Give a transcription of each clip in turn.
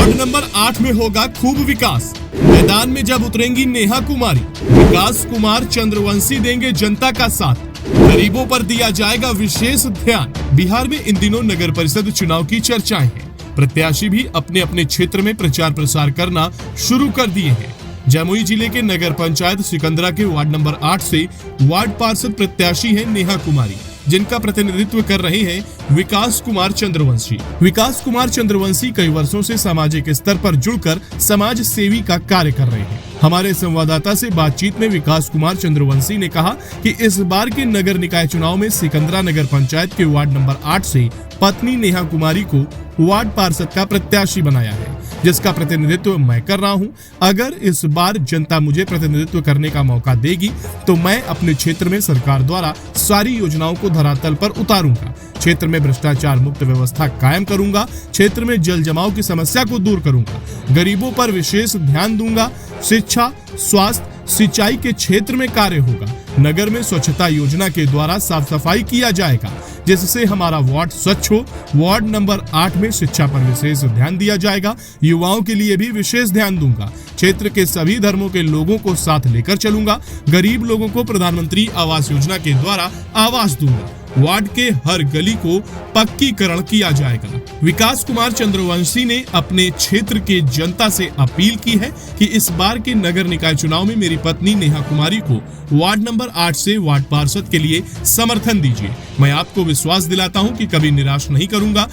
Ward number 8 में होगा खूब विकास। मैदान में जब उतरेंगी नेहा कुमारी, विकास कुमार चंद्रवंशी देंगे जनता का साथ। गरीबों पर दिया जाएगा विशेष ध्यान। बिहार में इन दिनों नगर परिषद चुनाव की चर्चाएं हैं। प्रत्याशी भी अपने अपने क्षेत्र में प्रचार प्रसार करना शुरू कर दिए हैं। जमुई जिले के नगर पंचायत सिकंदरा के वार्ड नंबर 8 से वार्ड पार्षद प्रत्याशी हैं नेहा कुमारी, जिनका प्रतिनिधित्व कर रहे हैं विकास कुमार चंद्रवंशी। विकास कुमार चंद्रवंशी कई वर्षों से सामाजिक स्तर पर जुड़कर समाज सेवी का कार्य कर रहे हैं। हमारे संवाददाता से बातचीत में विकास कुमार चंद्रवंशी ने कहा कि इस बार के नगर निकाय चुनाव में सिकंदरा नगर पंचायत के वार्ड नंबर 8 से पत्नी नेहा कुमारी को वार्ड पार्षद का प्रत्याशी बनाया है, जिसका प्रतिनिधित्व मैं कर रहा हूं। अगर इस बार जनता मुझे प्रतिनिधित्व करने का मौका देगी तो मैं अपने क्षेत्र में सरकार द्वारा सारी योजनाओं को धरातल पर उतारूंगा। क्षेत्र में भ्रष्टाचार मुक्त व्यवस्था कायम करूंगा। क्षेत्र में जल जमाव की समस्या को दूर करूंगा। गरीबों पर विशेष ध्यान दूंगा। शिक्षा, स्वास्थ्य, सिंचाई के क्षेत्र में कार्य होगा। नगर में स्वच्छता योजना के द्वारा साफ सफाई किया जाएगा, जिससे हमारा वार्ड स्वच्छ हो। वार्ड नंबर 8 में शिक्षा पर विशेष ध्यान दिया जाएगा। युवाओं के लिए भी विशेष ध्यान दूंगा। क्षेत्र के सभी धर्मों के लोगों को साथ लेकर चलूंगा। गरीब लोगों को प्रधानमंत्री आवास योजना के द्वारा आवास दूंगा। वार्ड के हर गली को पक्कीकरण किया जाएगा। विकास कुमार चंद्रवंशी ने अपने क्षेत्र के जनता से अपील की है कि इस बार के नगर निकाय चुनाव में मेरी पत्नी नेहा कुमारी को वार्ड नंबर 8 से वार्ड पार्षद के लिए समर्थन दीजिए। मैं आपको विश्वास दिलाता हूं कि कभी निराश नहीं करूंगा।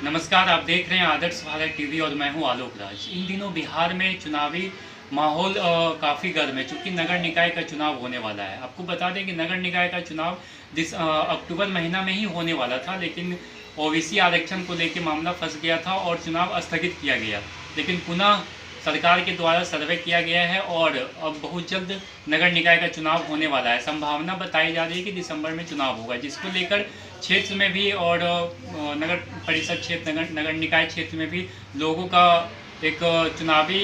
नमस्कार, आप देख रहे हैं आदर्श भारत टीवी और मैं हूं आलोक राज। इन दिनों बिहार में चुनावी माहौल काफ़ी गर्म है, चूँकि नगर निकाय का चुनाव होने वाला है। आपको बता दें कि नगर निकाय का चुनाव अक्टूबर महीना में ही होने वाला था, लेकिन ओबीसी आरक्षण को लेकर मामला फंस गया था और चुनाव स्थगित किया गया। लेकिन पुनः सरकार के द्वारा सर्वे किया गया है और अब बहुत जल्द नगर निकाय का चुनाव होने वाला है। संभावना बताई जा रही है कि दिसंबर में चुनाव होगा, जिसको लेकर क्षेत्र में भी और नगर परिषद क्षेत्र, नगर निकाय क्षेत्र में भी लोगों का एक चुनावी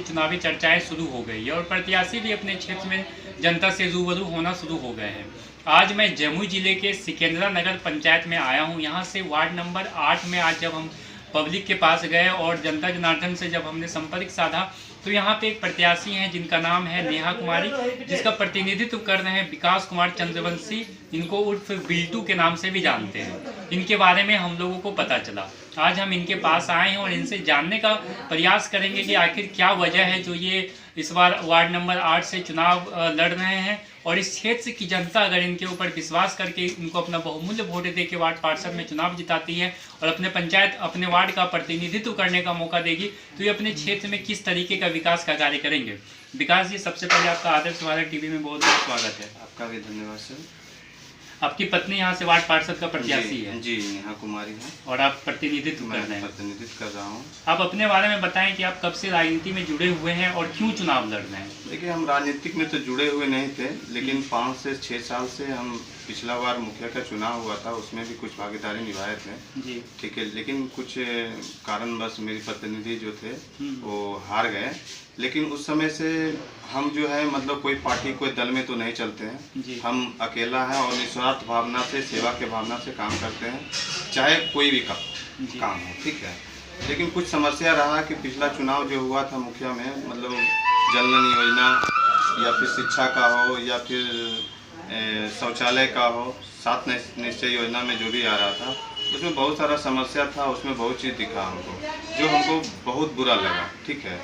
चुनावी चर्चाएं शुरू हो गई है और प्रत्याशी भी अपने क्षेत्र में जनता से रूबरू होना शुरू हो गए हैं। आज मैं जमुई जिले के सिकंदरा नगर पंचायत में आया हूं। यहां से वार्ड नंबर 8 में आज जब हम पब्लिक के पास गए और जनता जनार्दन से जब हमने संपर्क साधा तो यहाँ पे एक प्रत्याशी हैं जिनका नाम है नेहा कुमारी, जिसका प्रतिनिधित्व कर रहे हैं विकास कुमार चंद्रवंशी। इनको उर्फ बिल्टू के नाम से भी जानते हैं। इनके बारे में हम लोगों को पता चला। आज हम इनके पास आए हैं और इनसे जानने का प्रयास करेंगे कि आखिर क्या वजह है जो ये इस बार वार्ड नंबर 8 से चुनाव लड़ रहे हैं और इस क्षेत्र की जनता अगर इनके ऊपर विश्वास करके इनको अपना बहुमूल्य वोट दे के वार्ड पार्षद में चुनाव जिताती है और अपने वार्ड का प्रतिनिधित्व करने का मौका देगी तो ये अपने क्षेत्र में किस तरीके का विकास का कार्य करेंगे। विकास जी, सबसे पहले आपका आदर्श भारत टीवी में बहुत बहुत स्वागत है। आपका भी धन्यवाद सर। आपकी पत्नी यहाँ से वार्ड पार्षद का प्रत्याशी है? जी, नेहा कुमारी है। और आप प्रतिनिधित्व कर रहे हैं? प्रतिनिधित्व कर रहा हूँ। आप अपने बारे में बताएं कि आप कब से राजनीति में जुड़े हुए हैं और क्यों चुनाव लड़ रहे हैं? देखिए, हम राजनीतिक में तो जुड़े हुए नहीं थे, लेकिन 5 से 6 साल से हम पिछला बार मुखिया का चुनाव हुआ था, उसमें भी कुछ भागीदारी निभाए थे जी। ठीक है, लेकिन कुछ कारणवश मेरी प्रतिनिधि जो थे वो हार गए। लेकिन उस समय से हम जो है मतलब कोई पार्टी कोई दल में तो नहीं चलते हैं। हम अकेला है और निस्वार्थ भावना से, सेवा के भावना से काम करते हैं, चाहे कोई भी काम हो। ठीक है, लेकिन कुछ समस्या रहा कि पिछला चुनाव जो हुआ था मुखिया में, मतलब जल नल योजना या फिर शिक्षा का हो या फिर शौचालय का हो, 7 निश्चय योजना में जो भी आ रहा था उसमें बहुत सारा समस्या था। उसमें बहुत चीज़ दिखा हमको जो हमको बहुत बुरा लगा। ठीक है,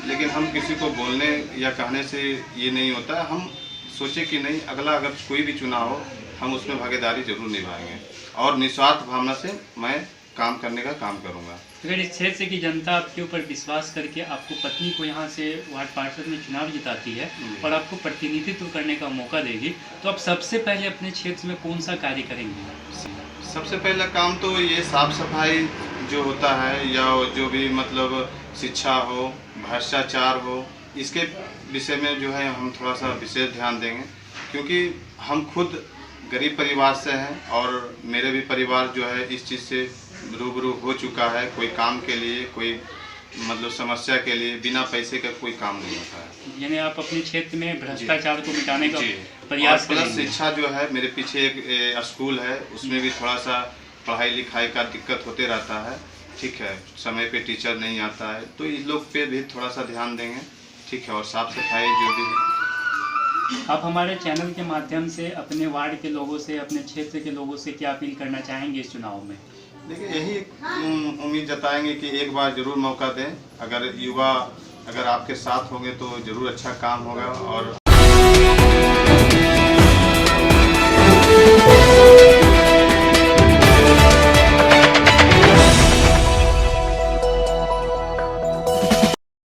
लेकिन हम किसी को बोलने या कहने से ये नहीं होता है। हम सोचे कि नहीं, अगला अगर कोई भी चुनाव हो हम उसमें भागीदारी जरूर निभाएंगे और निस्वार्थ भावना से मैं काम करने का काम करूँगा। अगर इस क्षेत्र की जनता आपके ऊपर विश्वास करके आपको पत्नी को यहाँ से वार्ड पार्षद में चुनाव जिताती है और आपको प्रतिनिधित्व करने का मौका देगी, तो आप सबसे पहले अपने क्षेत्र में कौन सा कार्य करेंगे? सबसे पहला काम तो ये साफ सफाई जो होता है या जो भी मतलब शिक्षा हो, भ्रष्टाचार हो, इसके विषय में जो है हम थोड़ा सा विशेष ध्यान देंगे, क्योंकि हम खुद गरीब परिवार से हैं और मेरे भी परिवार जो है इस चीज़ से रूबरू हो चुका है। कोई काम के लिए, कोई मतलब समस्या के लिए बिना पैसे का कोई काम नहीं होता है। यानी आप अपने क्षेत्र में भ्रष्टाचार को मिटाने का प्रयास करेंगे। शिक्षा जो है, मेरे पीछे एक स्कूल है, उसमें भी थोड़ा सा पढ़ाई लिखाई का दिक्कत होते रहता है, ठीक है, समय पे टीचर नहीं आता है, तो इस लोग पे भी थोड़ा सा ध्यान देंगे, ठीक है, और साफ सफाई जो भी है। आप हमारे चैनल के माध्यम से अपने वार्ड के लोगों से, अपने क्षेत्र के लोगों से क्या अपील करना चाहेंगे इस चुनाव में? देखिए, यही उम्मीद जताएंगे कि एक बार जरूर मौका दें। अगर युवा अगर आपके साथ होंगे तो ज़रूर अच्छा काम होगा और